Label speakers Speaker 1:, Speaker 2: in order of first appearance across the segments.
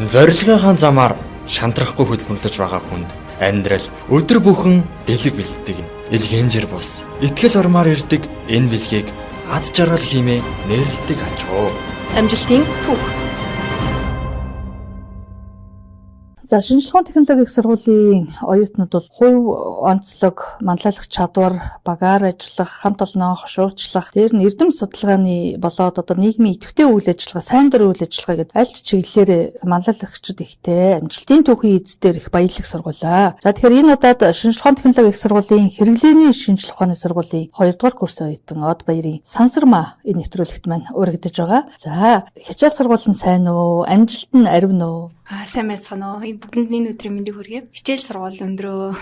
Speaker 1: Зорилгынхаа замаар шантрахгүй хөдөлмөрлөж байгаа хүнд амьдрал өдөр бүхэн бэлэг бэлддэг нь ил хэмжээр бус. Итгэл ормоор ирдэг энэ бэлгийг ад жаргал хэмээн нэрлэдэг ачуу.
Speaker 2: Амжилтын түүх.
Speaker 3: За шинжилгээ технологийн их сургуулийн оюутнууд бол хувь онцлог, манлайлах чадвар, багаар ажиллах, хамт олноо хошуучлах, дээр нь эрдэм судалгааны болоод одоо нийгмийн идэвхтэй үйл ажиллагаа, сайн дурын үйл ажиллагаа гэдэг аль ч чиглэлээр манлайлагчид ихтэй амжилтын түүхийн эздээр их баялаг сургуулаа. За тэгэхээр энэ удаад шинжилгээ технологийн их сургуулийн хэрэглээний шинжилгээ ухааны сургуулийн 2 дугаар курсын оюутан Од Баярын Сансармаа энэ нэвтрүүлэгт маань урагдж байгаа. За хичээл сургууль нь сайн уу? Амжилт нь арвин уу?
Speaker 2: Сайн байцгаана уу. Бүгдэнд энэ өдрийн мэндийг хүргэе. Хичээл сургууль өндрөө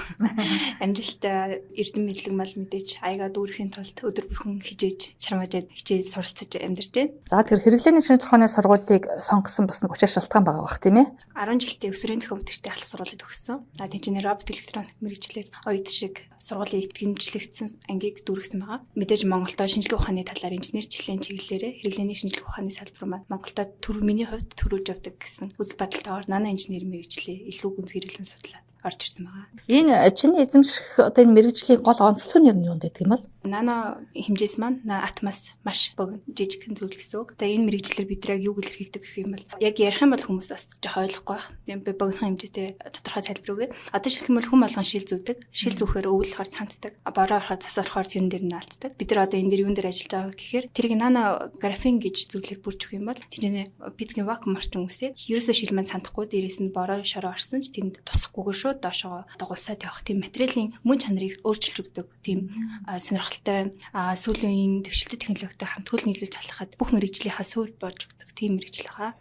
Speaker 2: амжилттай эрдэм мэдлэг мал мэдээж аягаа дүүрэхийн тулд өдөр бүрхэн хичээж, чармаажаад хичээл суралцаж амьдарч байна.
Speaker 3: За тэгэхээр хэрэглээний шинжилгээ ухааны сургуулийг сонгосон бас нэг учир шалтгаан байгаа бах тийм ээ.
Speaker 2: 10 жилдээ өсвөрийн зохион бүтээлчтэй ахлах сургуулийг төгссөн. Тэнцэнэ робот электроник мэргэжлэр оюут шиг сургуулийн итгэмжлэгдсэн ангийг дүүргэсэн байгаа. Мэдээж Монголдо шинжилгээ ухааны талаар инженерчлэлийн чиглэлээр хэрэглээний шинжилгээ ухааны салбар маань Монголдо миний хувьд төрүүлж явдаг гэсэн үзэл бодолтой нана инженер мэргэжлээ илүү гүнзгийрэлэн судлаад орж ирсэн байгаа.
Speaker 3: Энэ чиний эзэмших одоо энэ мэргэжлийн гол онцлог нь юу гэдэг юм бол?
Speaker 2: Нано хэмжээс маань атмаас маш богино жижигхэн зүйл гэсэн үг. Тэгээ энэ мэргэжлэр бид яг юуг илэрхийлдэг гэх юм бол яг ярих юм бол хүмүүс бас жоох ойлгохгүй байх. Би богинохон хэмжээтэй тодорхой тайлбар өгье. Одоо жишээлбэл хүн болгон шил зүүдэг. Шил зүүхээр өвөл болохоор цантдаг. Бороо орохоор цас орохоор тэрэн дээр нь алддаг. Бид нар одоо энэ дээр юун дээр ажиллаж байгаа гэхээр тэрийг нано графин гэж зүйлээр бүрж өгөх юм бол тийчнээ пицгийн вакуум орчин үсээд ерөөсөө шил маань цантахгүй дээрээс нь бороо шороо орсон ч тэнд тусахгүйгээр шууд доошоо дагуулсаад явах тийм материалын мөн чанарыг өөрчилж өгдөг тийм сонирхолтой сүүлийн дэвшилтэт технологитой хамт хөл нийлүүлж халахад бүх мэргэжлийнхаа суурь болж өгдөг тийм мэргэжил байгаа.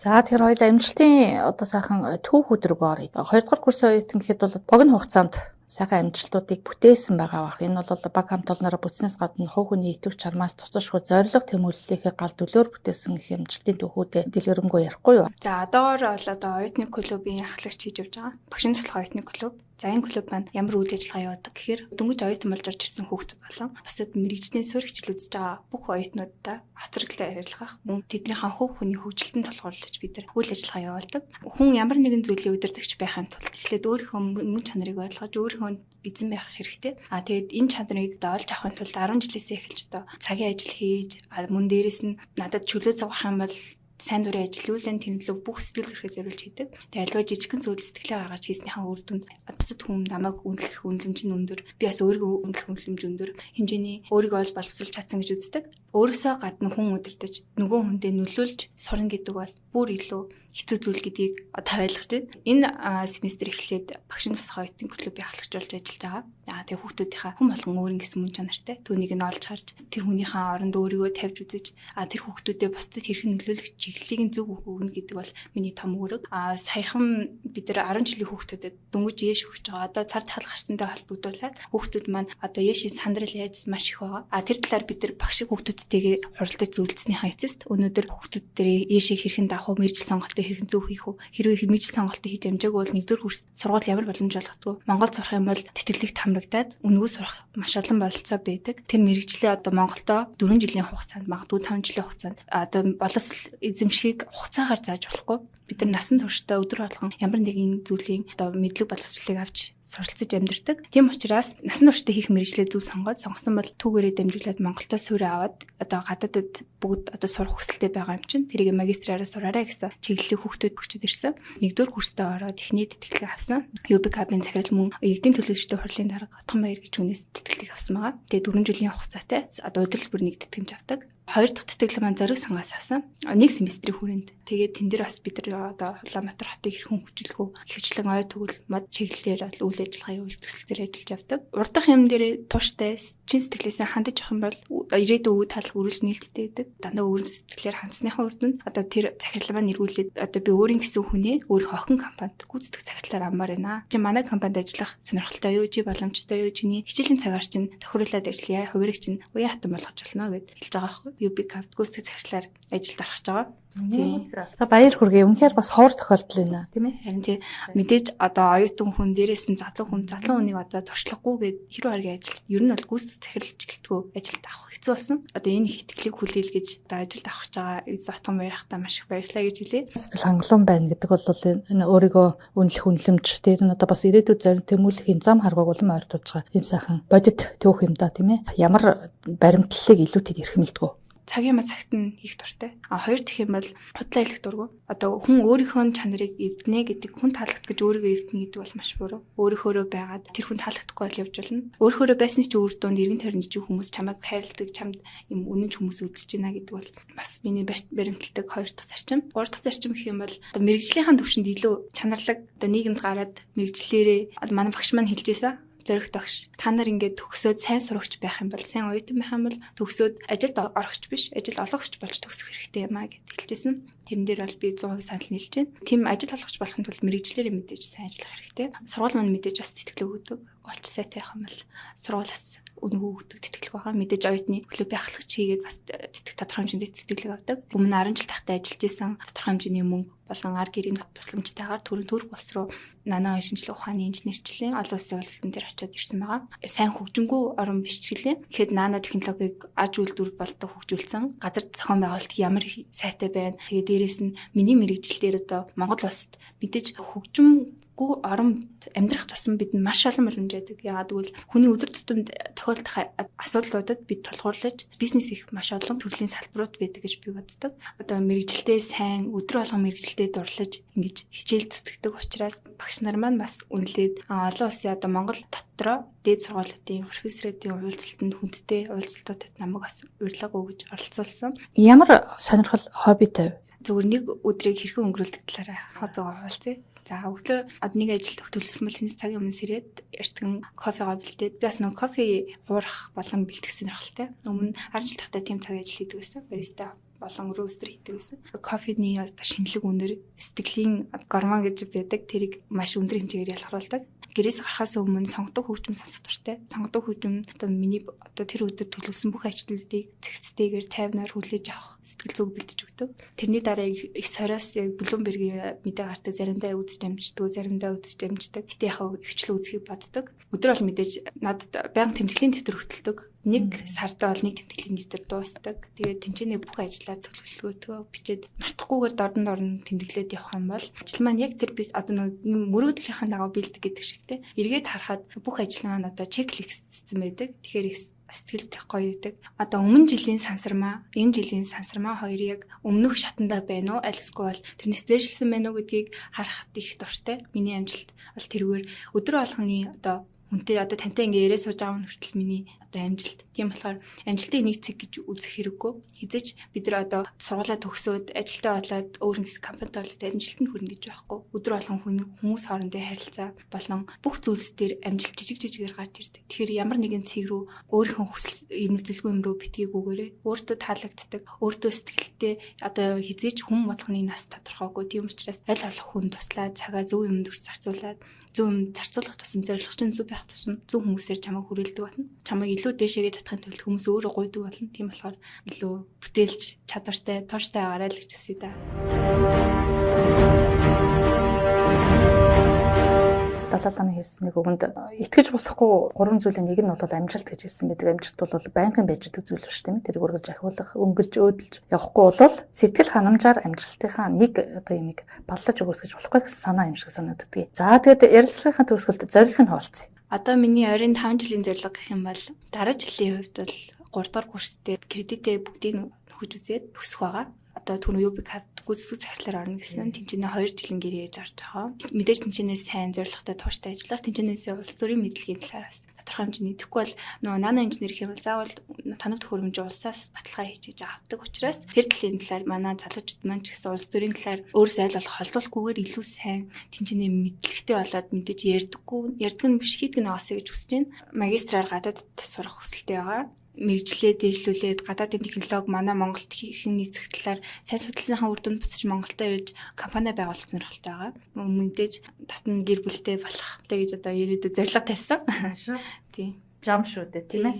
Speaker 3: За тэгэхээр хоёул амжилтын одоо сайхан түүх өдрөг оръё. 2 дугаар курсын оюутан гэхэд бол богино хугацаанд сайхан амжилтуудыг бүтээсэн байгаа бах. Энэ бол баг хамт олнороо бүтснээс гадна хувь хүний идэвх чармаас тусашгүй зориг тэмүүллийнхээ гал дүлөөр бүтээсэн их амжилтын түүхүүдэд дэлгэрэнгүй ярихгүй юу?
Speaker 2: За одоогоор бол одоо оюутны клубын ахлагч хийж явж байгаа. Багшийн туслах оюутны клуб. За энэ клуб маань ямар үйл ажиллагаа явуулдаг гэхээр дөнгөж оюутан болж орж ирсэн хүүхдүүд болон бусад мэрэгжлийн суурь хичээл үзэж байгаа бүх оюутнуудаа хоцроглоо ярилцах, мөн тэднийхээ хувь хүний хөгжилтөнд тулгуурлаж бид нар үйл ажиллагаа явуулдаг. Хүн ямар нэгэн зүйлийн удирдагч байхын тулд эхлээд өөрийнхөө мөн чанарыг ойлгож өөрийнхөө эзэн байх хэрэгтэй. Тэгээд энэ чанарыг олж авахын тулд 10 жилээсээ эхэлж одоо цагийн ажил хийж, мөн дээрэс нь надад чөлөө зовох юм бол сайн дурын ажилуулан тэнэлэг бүх сэтгэл зүрхээ зориулж хийдэг. Тэгээ альва жижигхэн зүйл сэтгэлээ гаргаж хийснийхаа үр дүнд бусад хүн намайг үнэлэх үнэлэмж нь өндөр. Би бас өөрийгөө үнэлэх үнэлэмж өндөр хэмжээний өөрийгөө олж боловсруулж чадсан гэж үздэг. Өөрөөсөө гадна хүн удирдах нөгөө хүндээ нөлөөлж сурна гэдэг бол бүр илүү хэцүү зүйл гэдгийг одоо ойлгож байна. Энэ семестр эхлээд багшийн туслах оюутны клубыг ахлагч болж ажиллаж байгаа. Тэгээ хүүхдүүдийнхаа хүн болгон өөр ингэсэн мөн чанартай. Түүнийг нь олж харж тэр хүнийхээ оронд өөрийгөө тавьж үзэж тэр хүүхдүүдэд бусдад хэрхэн нөлөөлөх чиглэлийг зөв өгнө гэдэг бол миний том үүрэг. Саяхан бид нар 10 жилийн хүүхдүүдэд дөнгөж яэш өгч байгаа. Одоо цар тахал гарсантай холбогдуулаад хүүхдүүд маань одоо яэшийн сандрал яаж маш их байгаа. Тэр талаар бид нар багш хүүхдүүдтэйгээ хуралдаж зөвлөснийхаа эцэст өнөөдөр хүүхдүүд дээр яэшийг хэрхэн даах вэ, мэржил сонголтыг хэрхэн зөв хийх вэ? Хэрвээ мэржил сонголтыг хийж амжаагүй бол 1-р курс сургууль ямар боломж олгодгүй. Монгол сурах юм бол тэтгэлэгт хамрагдаад үнэгүй сурах маш олон бололцоо байдаг. Тэр мэргэжлээ одоо Монголдо 4 жилийн хугацаанд магадгүй 5 жилийн хугацаанд одоо боловсрол эзэмшихийг хугацаагаар зааж болохгүй. Бид нар насан туршдаа өдөр болгон ямар нэгэн зүйлийн одоо мэдлэг боловсролыг авч суралцаж амьдардаг. Тийм учраас насан туршдаа хийх мэргэжлээ зөв сонгосон бол түүгээрээ дамжуулаад Монголдо суурь аваад одоо гадаадд бүгд одоо сурах хүсэлтэй байгаа юм чинь тэрийг магистраараа сураарай гэсэн чиглэлийн хүүхдүүд өгчөд ирсэн. 1-р курстээ ороод техник тэтгэлэг авсан. UB-ийн захирал мөн Эрдэнэ төлөөлөгчдийн хурлын дарга Отгон Баяр гэж хүнээс тэтгэлэг авсан байгаа. Тэгээ 4 жилийн хугацаатай одоо удирдал бүр нэг тэтгэмж авдаг. 2 дахь тэтгэлэг маань зориг сангаас авсан. 1 семестрийн хүрээнд. Тэгээд тэн дээр бас бид нар одоо Улаанбаатар хотыг хэрхэн хөгжүүлэх вэ? Хөвчлэн ой тэгвэл мод чиглэлээр үйл ажиллагаа явуулж төсөлтөөр ажиллаж явдаг. Урд дахь юм дээр тууштай чин сэтгэлээсээ хандаж явах юм бол ирээдүйн өв тал үргэлж нээлттэй байдаг. Дандаа өөр сэтгэлээр хандсныхаа урд нь одоо тэр захирал маань эргүүлээд одоо би өөрийн гэсэн хүнээ өөрийнхөө охин компанид гүйцэтгэх захирлаар аммаар байна. Чи манай компанид ажиллах сонирхолтой юу, чи боломжтой юу, чиний хичээлийн цагаар чинь тохируулаад ажиллая, хувирыг чинь уян хатан болгож болно гэд хэлж байгаа байхгүй. UB гүйцэтгэх захирлаар ажилд орох гэж байгаа.
Speaker 3: За баяр хүргэе. Үнэхээр бас ховор тохиолдол байна, тийм ээ?
Speaker 2: Харин тий мэдээж одоо оюутан хүн дээрээс нь залуу хүнийг одоо туршлагагүйгээд хэрүү харгийн ажил ер нь бол гүйцэтгэх захиралч гэлтгүү ажилд авах хэцүү болсон. Одоо энэ их итгэлийг хүлээлгэж одоо ажилд авах гэж байгаа Зотхон баярхтаа маш их баярлалаа гэж хэлье.
Speaker 3: Сэтгэл хангалуун байна гэдэг бол энэ өөрийгөө үнэлэх үнэлэмж тэр нь одоо бас ирээдүйд зарим тэмүүлэхийн зам харгааг улам ойртуулж байгаа юм сайхан бодит төөх юм да, тийм ээ? Ямар баримтлалыг илүү тэд эрхэмлдэг.
Speaker 2: Цагийн цагт нь хийх дуртай. Хоёр дахь юм бол худлаа хэлэх дургу. Одоо хүн өөрийнхөө чанарыг эвднэ гэдэг хүн таалагдах гэж өөрийгөө эвднэ гэдэг бол маш буруу. Өөрийнхөөрөө байгаад тэр хүн таалагдахгүй бол явж болно. Өөрийнхөөрөө байсан ч үр дүнд эргэн тойрны жижиг хүмүүс чамайг хайрладаг, чамд юм үнэн ч хүмүүс үзэж байна гэдэг бол бас миний баримталдаг хоёр дахь зарчим. Гурав дахь зарчим гэх юм бол одоо мэрэгжлийнхэн төвшөнд илүү чанарлаг одоо нийгэмд гараад мэрэгжлээрээ манай багш маань хэлжээсэн. Зоригт багш. Та нар ингээд төгсөөд сайн сурагч байх юм бол, сайн оюутан байх юм бол төгсөөд ажилд орохч биш, ажил олгогч болж төгсөх хэрэгтэй юм аа гэж хэлжсэн. Тэрэн дээр бол би 100% санал нийлж байна. Тим ажил олгогч болохын тулд мэрэгчлэрээ мэдээж сайн ажиллах хэрэгтэй. Сургууль маань мэдээж бас тэтгэлэг өгдөг. Голч сайтай байх юм бол сургуулиас үнэгүй өгдөг тэтгэлэг байгаа. Мэдээж оюутны клубын ахлагч хийгээд бас тодорхой хэмжээнд тэтгэлэг авдаг. Өмнө 10 жил тахтай ажиллаж исэн тодорхой хэмжээний мөнгө болон ар гэрийн тусламжтайгаар төрөх болс руу нанаа шинжилгээ ухааны инженерчлэлийн олон улсын улсын дээр очиод ирсэн байгаа. Сайн хөгжингүү орон биш ч гэлээ. Тэгэхэд нано технологиг аж үйлдвэр болдог хөгжүүлсэн. Газар зохион байгуулалт ямар сайтай байна. Тэгээд дээрэс нь миний мэрэгжил дээр одоо Монгол улсад мэдээж хөгжимгүй орон амьдрах тусам бид маш олон боломж байдаг. Яагаад гэвэл хүний өдөр тутамд тохиолдох асуудлуудад бид тулгуурлаж бизнес их маш олон төрлийн салбарууд байдаг гэж би боддог. Одоо мэрэгжилдээ сайн өдөр болгон мэрэгжилдээ дурлаж ингэж хичээл зүтгэдэг учраас багш нар маань бас үнэлээд олон улсын одоо Монгол дотроо дээд сургуулиудын профессоруудын уулзалтанд хүндтэй уулзалтуудад намайг бас урилга өгж оролцуулсан.
Speaker 3: Ямар сонирхол хоббитай вэ?
Speaker 2: Зөвхөн нэг өдрийг хэрхэн өнгөрүүлдэг талаараа хоббигоо хуваалцъя. За өглөө нэг ажилд төлөвлөсөн бол энэ цагийн өмнө сэрээд эртхэн кофегоо бэлдээд би бас нэг кофе уурах болон бэлтгэсэн сонирхолтой. Өмнө 10 жил тахтай тийм цаг ажил хийдэг байсан. Бариста болон роостер хийдэг байсан. Кофений одоо шинэлэг үнэр сэтгэлийн гормон гэж байдаг. Тэрийг маш өндөр хэмжээгээр ялгаруулдаг. Гэрээс гарахаас өмнө сонгодог хөгжим сонсох дуртай. Сонгодог хөгжим одоо миний одоо тэр өдөр төлөвлөсөн бүх ажлуудыг цэгцтэйгээр тайвнаар хүлээж авах сэтгэл зүг бэлдэж өгдөг. Тэрний дараа их сороос яг Bloomberg-ийн мэдээ гардаг, заримдаа үзэж амждаг, заримдаа үзэж амждаг. Гэтэ яг хвчлэн үзхийг боддог. Өдөр бол мэдээж надад байнга тэмдэглэлийн дэвтэр хөтэлдэг. Нэг сартаа бол нэг тэмдэглэлийн дэвтэр дуустдаг. Тэгээд тэнцэнэ бүх ажлаа төлөвлөгөөтгөө бичээд мартахгүйгээр дорн тэмдэглээд явах юм бол ажил маань яг тэр би одоо нэг мөрөөдлийнхаа дагуу бэлдэг гэдэг шигтэй. Эргээд харахад бүх ажил маань одоо чеклистсэн байдаг. Тэгэхээр их сэтгэл их гоё байдаг. Одоо өмнө жилийн сансармаа, энэ жилийн сансармаа хоёр яг өмнөх шатандаа байна уу? Аль эсвэл бол тэрнээс дээшилсэн байна уу гэдгийг харахад их дуртай. Миний амжилт бол тэрүүгээр өдөр болгоны одоо хүнтэй одоо тантай ингээ яриа сууж байгаа хүртэл миний одоо амжилт. Тийм болохоор амжилтыг нэг цэг гэж үзэх хэрэггүй. Хизээч бид нар одоо сургуулаа төгсөөд ажилдаа болоод өөр нэг компанид болоод амжилтанд хүрнэ гэж байхгүй. Өдөр болгон хүмүүс хоорондын харилцаа болон бүх зүйлс дээр амжилт жижигээр гарч ирдэг. Тэгэхээр ямар нэгэн цэг рүү өөрийнхөө хүсэл эмзэлгүй юм рүү битгийгүйгээрээ өөртөө таалагддаг, өөртөө сэтгэлтэй одоо хизээч хүн болгоны нас тодорхойгүй. Тийм учраас аль болох хүн туслаад цагаа зөв юмд зарцуулаад зөв юм зарцуулах тусам зорилгоч нь зөв байх тусам зөв хүмүүсээр чамайг хүрээлдэг болно. Чамайг илүү дээшээгээ татахын тулд хүмүүс өөрөө гуйдаг болно. Тийм болохоор илүү бүтээлч чадвартай, тууштай аваарай л гэж хэлсэн да.
Speaker 3: 77-ны хэлсэн нэг үгэнд итгэж болохгүй гурван зүйлийн нэг нь бол амжилт гэж хэлсэн байдаг. Амжилт бол байнгын байж байгаа зүйл биш тийм ээ. Тэрийг үргэлж ахиулах, өмгөлж өөдөлж явахгүй бол сэтгэл ханамжаар амжилтынхаа нэг одоо юмыг баллаж өгөөсгөж болохгүй гэсэн санаа юм шиг санагддаг. За тэгээд ярилцлагынхаа төгсгөлд зорилго нь хуваалцъя.
Speaker 2: Одоо миний ойрын 5 жилийн зорилго гэх юм бол дараа жилийн хувьд бол 3 дугаар курстэй кредитээ бүгдийг нөхөж үзээд төгсөх байгаа. Одоо түрүү UB-д гүйцэтгэх захирлаар орно гэсэн. Тэнцэнэ 2 жилийн гэрээ ээж орж байгаа. Мэдээж тэнцэнээс сайн зорилготой тууштай ажиллах, тэнцэнээсээ улс төрийн мэдлэгийн талаараас тодорхой хэмжээний идэхгүй бол нано инженер гэх юм бол заавал тоног төхөөрөмж улсаас баталгаа хийж авдаг учраас тэр талын талаар манай залуучууд маань ч гэсэн улс төрийн талаар өөрөөсөө аль болох холдуулахгүйгээр илүү сайн тэнцэнэ мэдлэгтэй болоод мэдээж ярьдаг нь биш хийдэг нь аваасаа гэж хүсэж байна. Магистраар гадаадд сурах хүсэлтэй байгаа. Мэргэжлээ дээшлүүлээд гадаадын технологи манай Монголд хэрхэн нийцэх талаар сайн судалсанхаа үр дүнд буцаж Монголдо ирж компани байгуулах сонирхолтой байгаа. Мэдээж татна гэр бүлтэй болох гэж одоо ирээдүйд зорилго тавьсан. Тийм.
Speaker 3: Жам шүү дээ тийм ээ.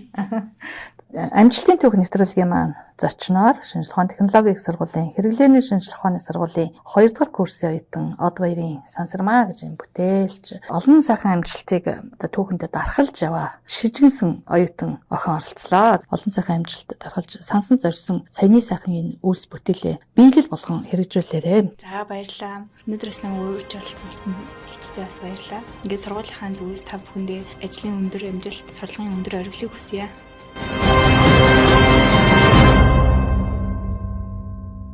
Speaker 3: Амжилтын түүх нэвтрүүлгийн маань зочноор шинжилгээ ухааны технологийн их сургуулийн хэрэглээний шинжилгээ ухааны сургуулийн 2 дугаар курсын оюутан Од Баярын Сансармаа гэж юм бүтээлч олон сайхан амжилтыг түүхэндээ дарахалж яваа шижигнсэн оюутан охин оролцлоо. Олон сайхан амжилтад дарахалж сансан зорьсон саяны сайхан энэ үйлс бүтээлээ биелэл болгон хэрэгжүүлээрэй.
Speaker 2: За баярлалаа. Өнөөдрөөс намайг өөрч оролцуулсан ихчтэй бас баярлалаа. Ингээд сургуулийнхаа зүгээс та бүхэндээ ажлын өндөр амжилт, сурлагын өндөр оргилыг хүсье.